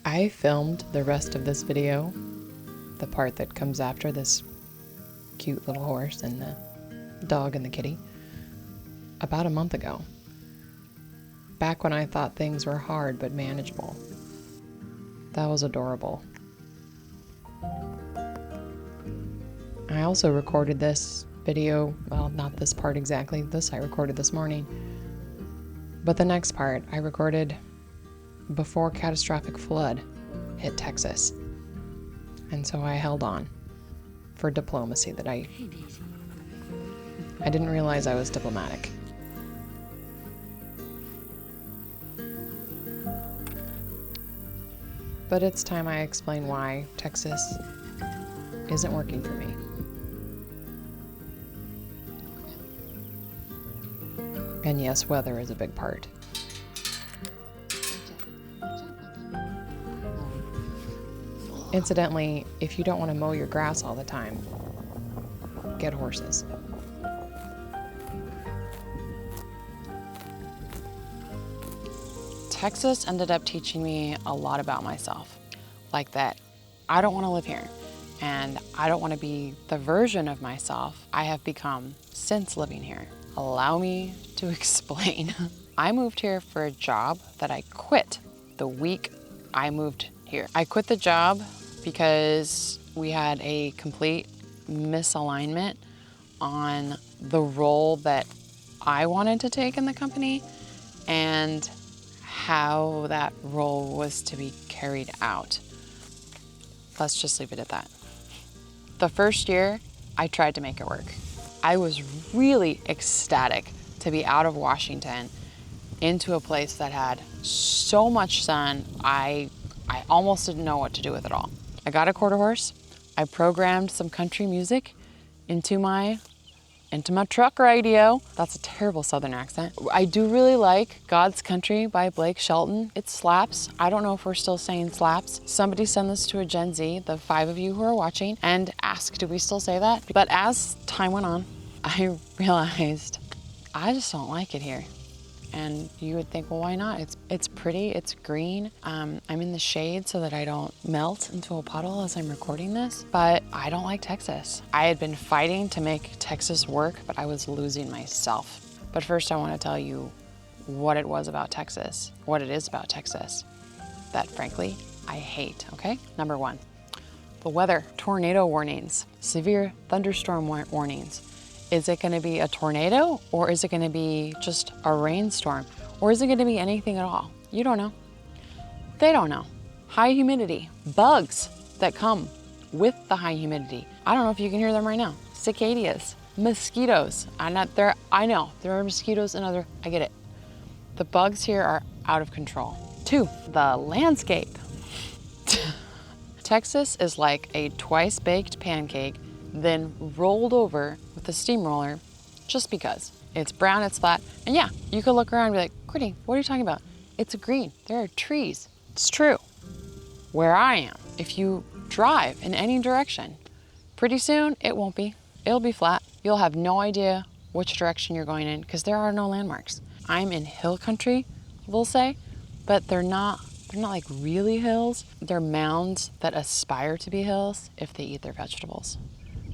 I filmed the rest of this video, the part that comes after this cute little horse and the dog and the kitty, about a month ago. Back when I thought things were hard but manageable. That was adorable. I also recorded this video, well, not this part exactly, this I recorded this morning, but the next part I recorded before catastrophic flood hit Texas. And so I held on for diplomacy that I didn't realize I was diplomatic. But it's time I explain why Texas isn't working for me. And yes, weather is a big part. Incidentally, if you don't want to mow your grass all the time, get horses. Texas ended up teaching me a lot about myself. Like that I don't want to live here, and I don't want to be the version of myself I have become since living here. Allow me to explain. I moved here for a job that I quit the week I moved here. I quit the job because we had a complete misalignment on the role that I wanted to take in the company and how that role was to be carried out. Let's just leave it at that. The first year, I tried to make it work. I was really ecstatic to be out of Washington into a place that had so much sun, I almost didn't know what to do with it all. I got a quarter horse. I programmed some country music into my truck radio. That's a terrible Southern accent. I do really like God's Country by Blake Shelton. It slaps. I don't know if we're still saying slaps. Somebody send this to a Gen Z, the 5 of you who are watching, and ask, do we still say that? But as time went on, I realized I just don't like it here. And you would think, well, why not? It's pretty, it's green. I'm in the shade so that I don't melt into a puddle as I'm recording this, but I don't like Texas. I had been fighting to make Texas work, but I was losing myself. But first I want to tell you what it was about Texas, what it is about Texas, that frankly, I hate, okay? Number 1, the weather, tornado warnings, severe thunderstorm warnings. Is it going to be a tornado, or is it going to be just a rainstorm, or is it going to be anything at all? You don't know. They don't know. High humidity, bugs that come with the high humidity. I don't know if you can hear them right now. Cicadas, mosquitoes. I know there are mosquitoes and I get it. The bugs here are out of control. 2, the landscape. Texas is like a twice baked pancake, then rolled over with a steamroller just because. It's brown, it's flat, and yeah, you could look around and be like, Courtney, what are you talking about? It's green, there are trees. It's true. Where I am, if you drive in any direction, pretty soon it won't be. It'll be flat. You'll have no idea which direction you're going in because there are no landmarks. I'm in hill country, we'll say, but they're not like really hills. They're mounds that aspire to be hills if they eat their vegetables.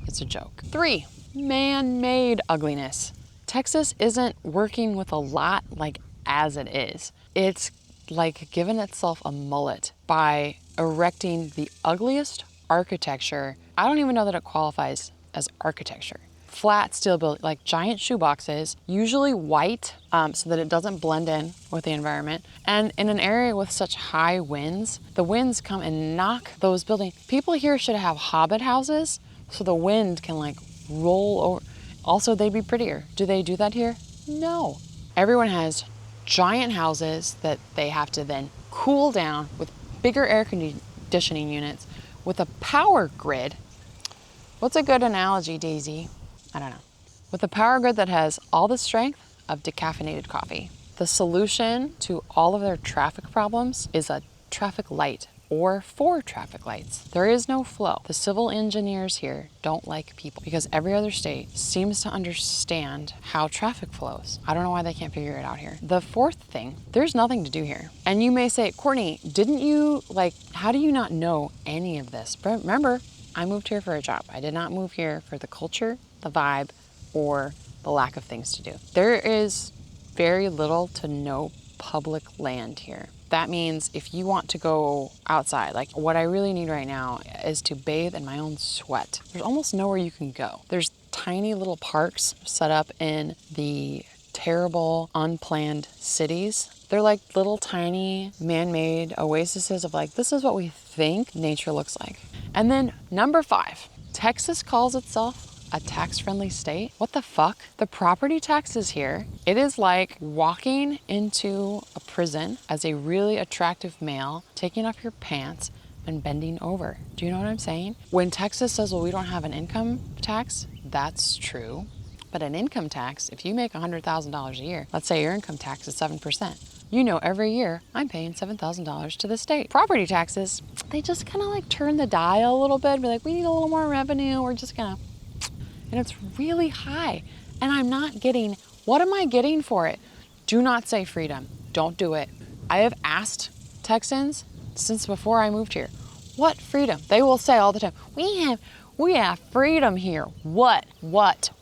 It's a joke. 3, man-made ugliness. Texas isn't working with a lot like as it is. It's like giving itself a mullet by erecting the ugliest architecture. I don't even know that it qualifies as architecture. Flat steel building, like giant shoeboxes, usually white, so that it doesn't blend in with the environment. And in an area with such high winds, the winds come and knock those buildings. People here should have hobbit houses so the wind can like roll over. Also, they'd be prettier. Do they do that here? No. Everyone has giant houses that they have to then cool down with bigger air conditioning units with a power grid. What's a good analogy, Daisy? I don't know. With a power grid that has all the strength of decaffeinated coffee. The solution to all of their traffic problems is a traffic light or 4 traffic lights. There is no flow. The civil engineers here don't like people because every other state seems to understand how traffic flows. I don't know why they can't figure it out here. The 4th thing, there's nothing to do here. And you may say, Courtney, didn't you, how do you not know any of this? But remember, I moved here for a job. I did not move here for the culture, the vibe, or the lack of things to do. There is very little to no public land here. That means if you want to go outside, like what I really need right now is to bathe in my own sweat. There's almost nowhere you can go. There's tiny little parks set up in the terrible, unplanned cities. They're like little tiny man-made oases of like, this is what we think nature looks like. And then number 5, Texas calls itself a tax-friendly state? What the fuck? The property taxes here, it is like walking into a prison as a really attractive male, taking off your pants and bending over. Do you know what I'm saying? When Texas says, well, we don't have an income tax, that's true. But an income tax, if you make $100,000 a year, let's say your income tax is 7%. You know, every year I'm paying $7,000 to the state. Property taxes, they just kind of like turn the dial a little bit, be like, we need a little more revenue. We're just gonna, and it's really high. And I'm not getting, what am I getting for it? Do not say freedom. Don't do it. I have asked Texans since before I moved here, what freedom? They will say all the time, we have freedom here. What,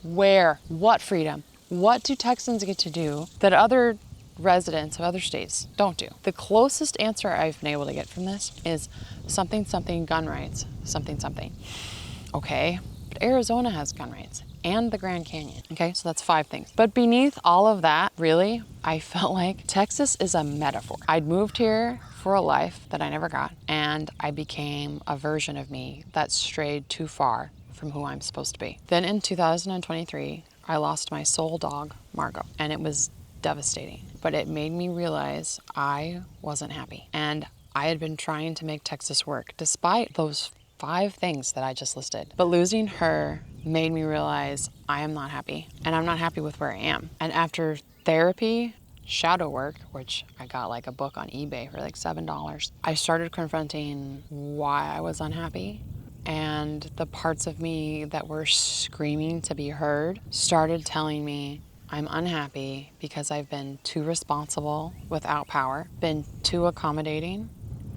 where, what freedom? What do Texans get to do that other residents of other states don't do? The closest answer I've been able to get from this is something, gun rights, something. Okay, but Arizona has gun rights and the Grand Canyon. Okay, so that's 5 things. But beneath all of that, really, I felt like Texas is a metaphor. I'd moved here for a life that I never got, and I became a version of me that strayed too far from who I'm supposed to be. Then in 2023, I lost my soul dog, Margot, and it was devastating. But it made me realize I wasn't happy. And I had been trying to make Texas work despite those 5 things that I just listed. But losing her made me realize I am not happy, and I'm not happy with where I am. And after therapy, shadow work, which I got like a book on eBay for like $7, I started confronting why I was unhappy. And the parts of me that were screaming to be heard started telling me I'm unhappy because I've been too responsible without power, been too accommodating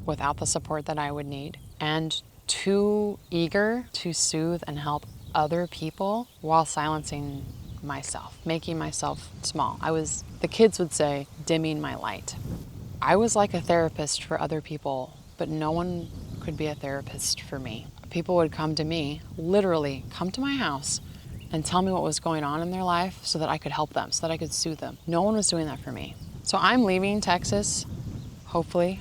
without the support that I would need, and too eager to soothe and help other people while silencing myself, making myself small. The kids would say, dimming my light. I was like a therapist for other people, but no one could be a therapist for me. People would come to me, literally come to my house and tell me what was going on in their life so that I could help them, so that I could soothe them. No one was doing that for me. So I'm leaving Texas, hopefully,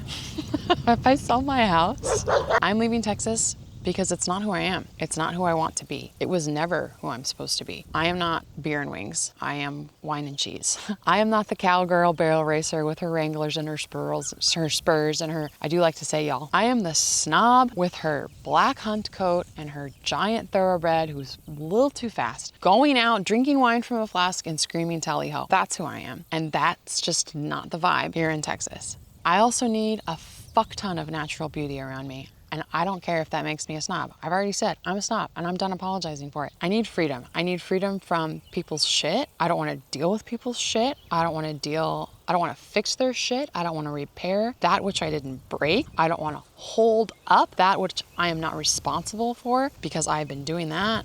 if I sell my house. I'm leaving Texas because it's not who I am. It's not who I want to be. It was never who I'm supposed to be. I am not beer and wings. I am wine and cheese. I am not the cowgirl barrel racer with her Wranglers and her spurs and her, I do like to say y'all. I am the snob with her black hunt coat and her giant thoroughbred who's a little too fast, going out, drinking wine from a flask and screaming tally-ho. That's who I am. And that's just not the vibe here in Texas. I also need a fuck ton of natural beauty around me. And I don't care if that makes me a snob. I've already said I'm a snob and I'm done apologizing for it. I need freedom. I need freedom from people's shit. I don't want to deal with people's shit. I don't want to fix their shit. I don't want to repair that which I didn't break. I don't want to hold up that which I am not responsible for because I've been doing that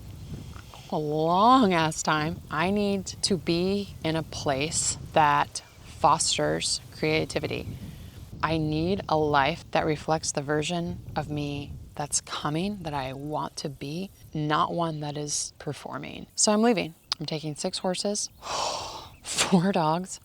a long ass time. I need to be in a place that fosters creativity. I need a life that reflects the version of me that's coming, that I want to be, not one that is performing. So I'm leaving. I'm taking 6 horses, 4 dogs,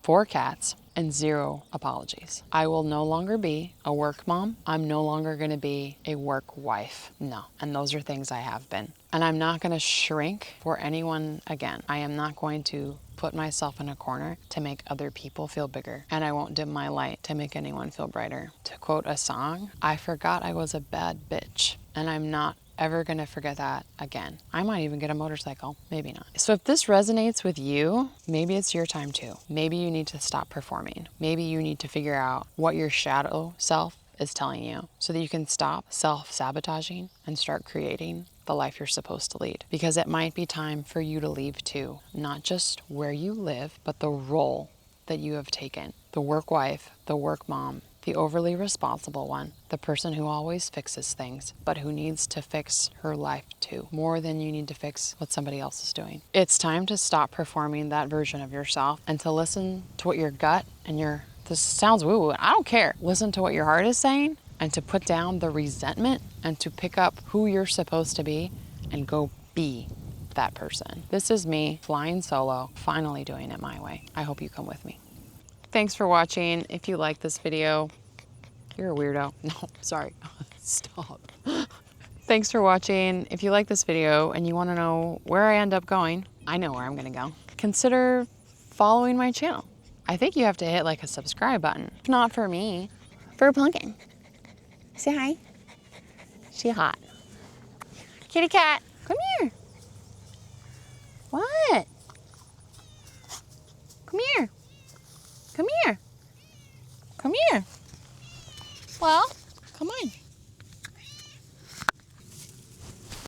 4 cats, and 0 apologies. I will no longer be a work mom. I'm no longer going to be a work wife. No. And those are things I have been. And I'm not going to shrink for anyone again. I am not going to put myself in a corner to make other people feel bigger. And I won't dim my light to make anyone feel brighter. To quote a song, I forgot I was a bad bitch. And I'm not ever gonna forget that again. I might even get a motorcycle, maybe not. So if this resonates with you, maybe it's your time too. Maybe you need to stop performing. Maybe you need to figure out what your shadow self is telling you so that you can stop self-sabotaging and start creating the life you're supposed to lead. Because it might be time for you to leave too, not just where you live, but the role that you have taken. The work wife, the work mom, the overly responsible one, the person who always fixes things, but who needs to fix her life too, more than you need to fix what somebody else is doing. It's time to stop performing that version of yourself and to listen to what your gut and this sounds woo-woo, I don't care. Listen to what your heart is saying and to put down the resentment and to pick up who you're supposed to be and go be that person. This is me flying solo, finally doing it my way. I hope you come with me. Thanks for watching. If you like this video, you're a weirdo. No, sorry. Stop. Thanks for watching. If you like this video and you want to know where I end up going, I know where I'm going to go. Consider following my channel. I think you have to hit like a subscribe button. If not for me, for Pumpkin. Say hi. She hot. Kitty cat, come here. What? Come here. Come here. Come here. Well, come on.